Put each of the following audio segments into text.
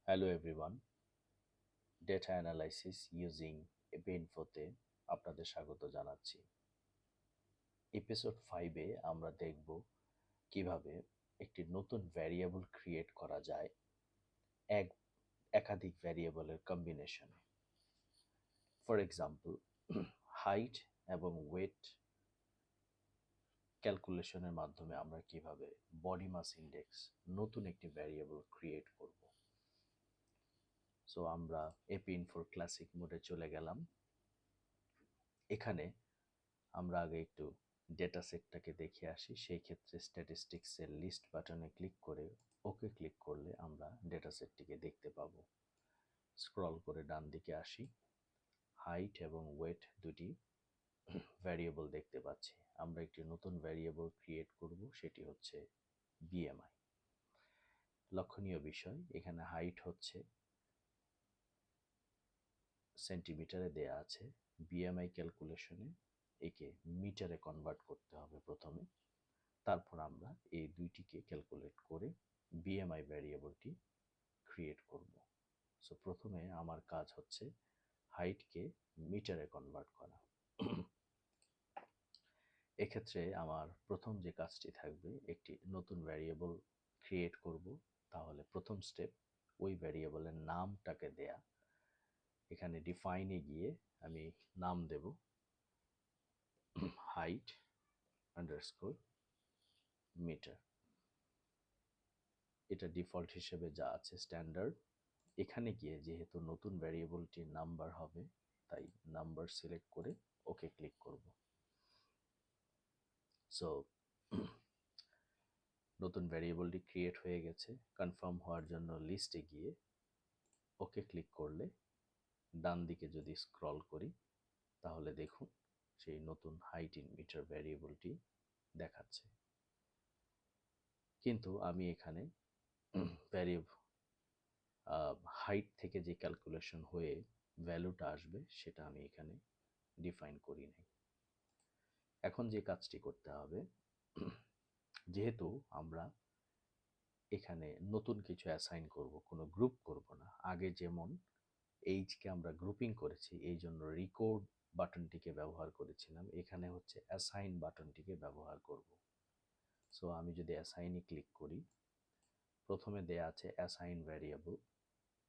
Hello everyone, data analysis using এপিইনফোতে আপনাদের স্বাগত জানাচ্ছি। এপিসোড 5-এ আমরা দেখব কিভাবে একটি নতুন ভ্যারিয়েবল ক্রিয়েট করা যায় এক একাধিক ভ্যারিয়েবলের কম্বিনেশনে। ফর এক্সাম্পল, হাইট এবং ওয়েট ক্যালকুলেশনের মাধ্যমে আমরা কিভাবে বডি মাস ইন্ডেক্স নতুন একটি ভ্যারিয়েবল ক্রিয়েট করব। সো আমরা এপিইনফোর ক্লাসিক মোডে চলে গেলাম। এখানে আমরা আগে একটু ডেটা সেটটাকে দেখে আসি। সেই ক্ষেত্রে স্ট্যাটিস্টিক্সের লিস্ট বাটনে ক্লিক করে ওকে ক্লিক করলে আমরা ডেটা সেটটিকে দেখতে পাবো। স্ক্রল করে ডান দিকে আসি, হাইট এবং ওয়েট দুটি ভ্যারিয়েবল দেখতে পাচ্ছি। আমরা একটি নতুন ভ্যারিয়েবল ক্রিয়েট করব, সেটি হচ্ছে বিএমআই। লক্ষণীয় বিষয়, এখানে হাইট হচ্ছে সেন্টিমিটারে দেয়া আছে। বিএমআই ক্যালকুলেশনে একে মিটারে কনভার্ট করতে হবে প্রথমে, তারপর আমরা এই দুইটিকে ক্যালকুলেট করে বিএমআই ভ্যারিয়েবলটি ক্রিয়েট করব। সো প্রথমে আমার কাজ হচ্ছে হাইটকে মিটারে কনভার্ট করা। এক্ষেত্রে আমার প্রথম যে কাজটি থাকবে, একটি নতুন ভ্যারিয়েবল ক্রিয়েট করব। তাহলে প্রথম স্টেপ ওই ভ্যারিয়েবলের নামটাকে দেয়া। এখানে ডিফাইনে গিয়ে আমি নাম দেব হাইট আন্ডারস্কোর মিটার। এটা ডিফল্ট হিসেবে যা আছে স্ট্যান্ডার্ড। এখানে গিয়ে যেহেতু নতুন ভ্যারিয়েবলটির নাম্বার হবে, তাই নাম্বার সিলেক্ট করে ওকে ক্লিক করব। সো নতুন ভ্যারিয়েবলটি ক্রিয়েট হয়ে গেছে। কনফার্ম হওয়ার জন্য লিস্টে গিয়ে ওকে ক্লিক করলে ডান দিকে যদি স্ক্রল করি তাহলে দেখুন সেই নতুন হাইট ইন মিটার ভ্যারিয়েবলটি দেখাচ্ছে। কিন্তু আমি এখানে ভ্যারিয়েবল হাইট থেকে যে ক্যালকুলেশন হয়ে ভ্যালুটা আসবে সেটা আমি এখানে ডিফাইন করি নাই। এখন যে কাজটি করতে হবে, যেহেতু আমরা এখানে নতুন কিছু অ্যাসাইন করব, কোনো গ্রুপ করব না। আগে যেমন এইজকে আমরা গ্রুপিং করেছি, এই জন্য রিকর্ড বাটনটিকে ব্যবহার করেছিলাম। এখানে হচ্ছে অ্যাসাইন বাটনটিকে ব্যবহার করব। সো আমি যদি অ্যাসাইনে ক্লিক করি, প্রথমে দেয়া আছে অ্যাসাইন ভ্যারিয়েবল।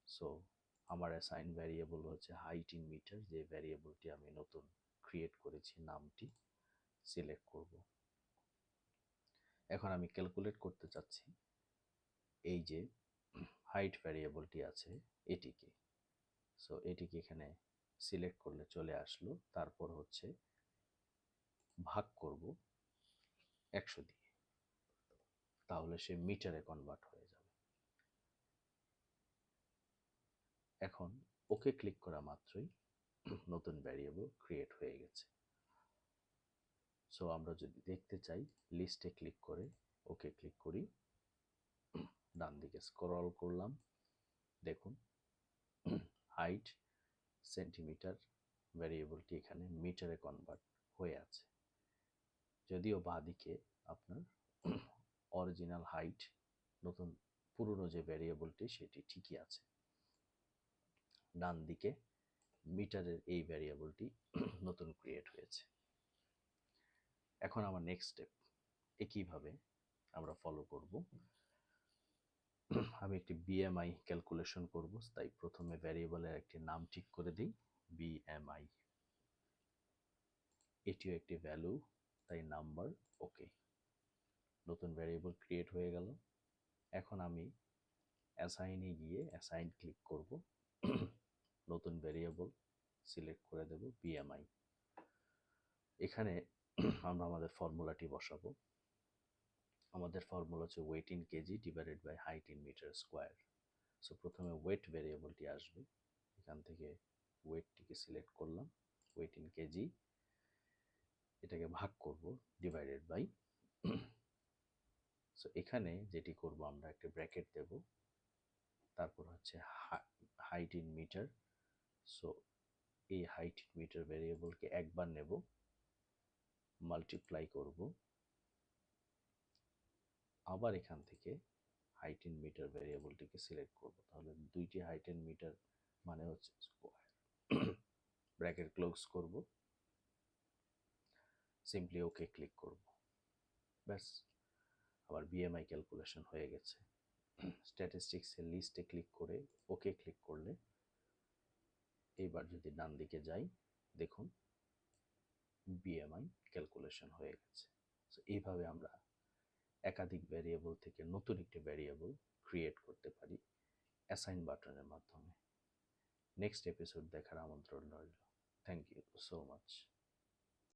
সো আমার অ্যাসাইন ভ্যারিয়েবল হচ্ছে হাইট ইন মিটার, যে ভ্যারিয়েবলটি আমি নতুন ক্রিয়েট করেছি, নামটি সিলেক্ট করব। এখন আমি ক্যালকুলেট করতে চাচ্ছি এই যে হাইট ভ্যারিয়েবলটি আছে এটিকে। সো এটিকে এখানে সিলেক্ট করলে চলে আসলো। তারপর হচ্ছে ভাগ করব 100 দিয়ে, তাহলে সে মিটারে কনভার্ট হয়ে যাবে। এখন ওকে ক্লিক করা মাত্রই নতুন ভ্যারিয়েবল ক্রিয়েট হয়ে গেছে। সো আমরা যদি দেখতে চাই, লিস্টে ক্লিক করে ওকে ক্লিক করি, ডান দিকে স্ক্রল করলাম, দেখুন হাইট সেন্টিমিটার ভ্যারিয়েবলটি এখানে মিটারে কনভার্ট হয়ে আছে। যদিও বাঁদিকে আপনার অরিজিনাল হাইট, নতুন পুরনো যে ভ্যারিয়েবলটি সেটি ঠিকই আছে। ডান দিকে মিটারের এই ভ্যারিয়েবলটি নতুন ক্রিয়েট হয়েছে। এখন আমার নেক্সট স্টেপ একইভাবে আমরা ফলো করব। আমি একটি বিএমআই ক্যালকুলেশন করব, তাই প্রথমে ভ্যারিয়েবলের একটি নাম ঠিক করে দিই, বিএমআই। এটিও একটি ভ্যালু, তাই নাম্বার। ওকে, নতুন ভ্যারিয়েবল ক্রিয়েট হয়ে গেল। এখন আমি অ্যাসাইনে গিয়ে অ্যাসাইন ক্লিক করব, নতুন ভ্যারিয়েবল সিলেক্ট করে দেব বিএমআই। এখানে আমরা আমাদের ফর্মুলাটি বসাবো। আমাদের ফর্মুলা হচ্ছে weight in KG divided by height in metre square. So প্রথমে ওয়েট ভ্যারিয়েবলটি আসবে, এখান থেকে ওয়েটটিকে সিলেক্ট করলাম, ওয়েট ইন কেজি, এটাকে ভাগ করব ডিভাইডেড বাই। সো এখানে যেটি করব, আমরা একটা ব্র্যাকেট দেব, তারপর হচ্ছে হাইট ইন মিটার। সো এই হাইট ইন মিটার ভ্যারিয়েবলকে একবার নেব, মাল্টিপ্লাই করব, আবার এখান থেকে হাইট ইন মিটার ভ্যারিয়েবলটিকে সিলেক্ট করব। তাহলে দুইটি হাইট ইন মিটার মানে হচ্ছে স্কোয়ার, ব্র্যাকেট ক্লোজ করব, সিম্পলি ওকে ক্লিক করব, ব্যাস আমার বিএমআই ক্যালকুলেশন হয়ে গেছে। স্ট্যাটিস্টিক্সের লিস্টে ক্লিক করে ওকে ক্লিক করলে এইবার যদি ডান দিকে যাই, দেখুন বিএমআই ক্যালকুলেশন হয়ে গেছে। সো এইভাবে আমরা একাধিক ভ্যারিয়েবল থেকে নতুন একটি ভ্যারিয়েবল ক্রিয়েট করতে পারি অ্যাসাইন বাটনের মাধ্যমে। নেক্সট এপিসোড দেখার আমন্ত্রণ রইল। Thank you so much.